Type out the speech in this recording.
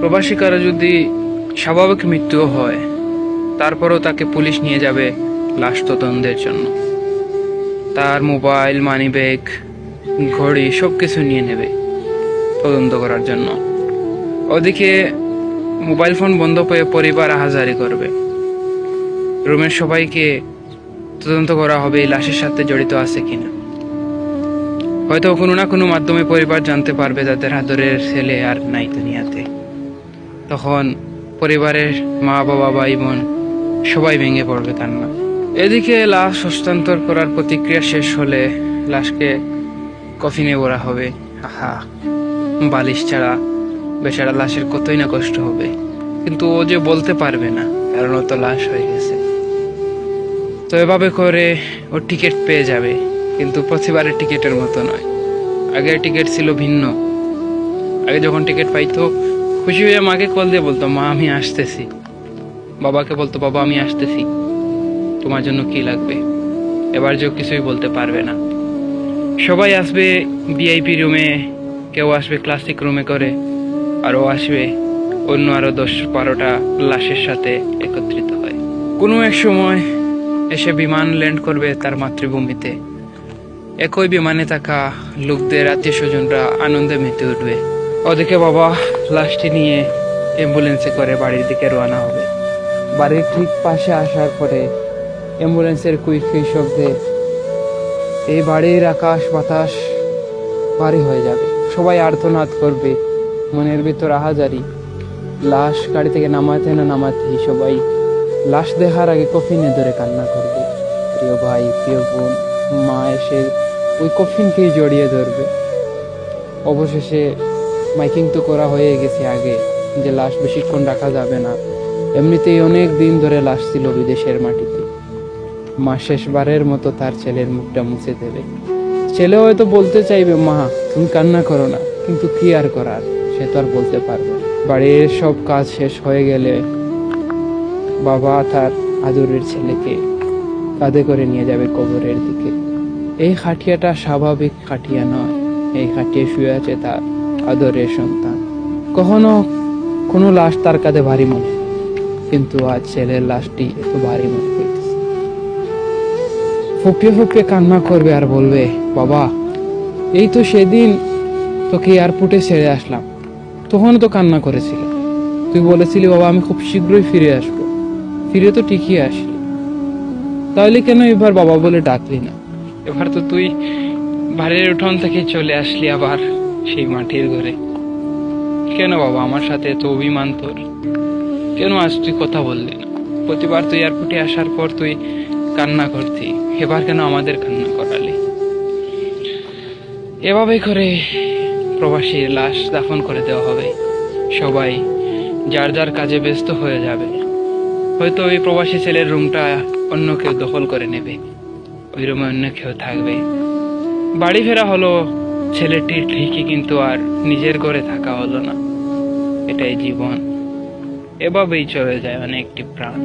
প্রবাসী কারো যদি স্বাভাবিক মৃত্যু হয়, তারপরও তাকে পুলিশ নিয়ে যাবে লাশ তদন্তের জন্য। তার মোবাইল, মানিব্যাগ, ঘড়ি সবকিছু নিয়ে নেবে তদন্ত করার জন্য। ওদিকে মোবাইল ফোন বন্ধ পেয়ে পরিবার আহাজারি করবে। রুমের সবাইকে তদন্ত করা হবে এই লাশের সাথে জড়িত আছে কিনা। হয়তো কোনো না কোনো মাধ্যমে পরিবার জানতে পারবে তাদের আদরের ছেলে আর নাই দুনিয়াতে। তখন পরিবারের মা, বাবা, ভাই, বোন সবাই ভেঙে পড়বে কান্না। এদিকে লাশ হস্তান্তর করার প্রতিক্রিয়া শেষ হলে লাশকে কফিনে ভরা হবে। আহা, বালিশ ছাড়া বেচারা লাশের কতই না কষ্ট হবে, কিন্তু ও যে বলতে পারবে না, কারণ ও তো লাশ হয়ে গেছে। তো এভাবে করে ও টিকিট পেয়ে যাবে, কিন্তু প্রতিবারের টিকিটের মতো নয়। আগের টিকিট ছিল ভিন্ন। আগে যখন টিকিট পাইতো খুশি হয়ে মাকে কল দিয়ে বলতো, মা আমি আসতেছি। বাবাকে বলতো, বাবা আমি আসতেছি, তোমার জন্য কি লাগবে। এবার যে কিছুই বলতে পারবে না। সবাই আসবে ভিআইপি রুমে, কেউ আসবে ক্লাসিক রুমে করে, আর ও আসবে অন্য আরো 10-12টা লাশের সাথে একত্রিত হয়। কোনো এক সময় এসে বিমান ল্যান্ড করবে তার মাতৃভূমিতে। একই বিমানে থাকা লোকদের আত্মীয় স্বজনরা আনন্দে মেতে উঠবে। ওদিকে বাবা লাশটি নিয়ে অ্যাম্বুলেন্সে করে বাড়ির দিকে রওনা হবে। বাড়ির ঠিক পাশে আসার পরে অ্যাম্বুলেন্সের কুইক শব্দে এই বাড়ির আকাশ বাতাস ভারী হয়ে যাবে। সবাই আর্তনাদ করবে, মনের ভিতর আহাজারি। লাশ গাড়ি থেকে নামাতে না নামাতেই সবাই লাশ দেখার আগে কফিনে ধরে কান্না করবে। প্রিয় ভাই, প্রিয় বোন, মা এসে ওই কফিনকেই জড়িয়ে ধরবে। অবশেষে মাইকিং তো করা হয়ে গেছে আগে যে লাশ বেশিক্ষণ রাখা যাবে না। এমনিতেই অনেক দিন ধরে লাশ ছিল বিদেশের মাটিতে। মা শেষবারের মতো তার ছেলের মুখটা মুছে দেবে। ছেলে হয়তো বলতে চাইবে, মা তুমি কান্না করো না, কিন্তু কি আর করার, সে তো আর বলতে পারবে না। বাড়ির সব কাজ শেষ হয়ে গেলে বাবা তার আদরের ছেলেকে কাঁধে করে নিয়ে যাবে কবরের দিকে। এই খাটিয়াটা স্বাভাবিক খাটিয়া নয়, এই খাটিয়ে শুয়ে আছে তার আদরের সন্তান। কখনো কোনো লাশ তার কাঁধে ভারী মনে, কিন্তু আজ ছেলের লাশটি এত ভারী মনে হইতেছে। ফুপিয়ে ফুপিয়ে কান্না করবে আর বলবে, বাবা এই তো সেদিন তোকে এয়ারপোর্টে ছেড়ে আসলাম, তখন তো কান্না করেছিল। তুই বলেছিলি বাবা আমি খুব শীঘ্রই ফিরে আসবো, ফিরে তো ঠিকই আসলি। তাহলে কেন এবার বাবা বলে ডাকলি না? এবার তো তুই বাড়ির উঠোন থেকে চলে আসলি আবার সেই মাটির ঘরে। কেন বাবা আমার সাথে এত অভিমান তোর? কেন আজ তুই কথা বললি না? প্রতিবার তুই এয়ারপোর্টে আসার পর তুই কান্না করতি, এবার কেন আমাদের কান্না করালি? এভাবে করে প্রবাসীর লাশ দাফন করে দেওয়া হবে। সবাই যার যার কাজে ব্যস্ত হয়ে যাবে। হয়তো ওই প্রবাসী ছেলের রুমটা অন্য কেউ দখল করে নেবে, ওই রুমে অন্য কেউ থাকবে। বাড়ি ফেরা হলো ছেলেটির ঠিকই, কিন্তু আর নিজের ঘরে থাকা হলো না। এটাই জীবন, এভাবেই চলে যায় অনেকটি প্রাণ।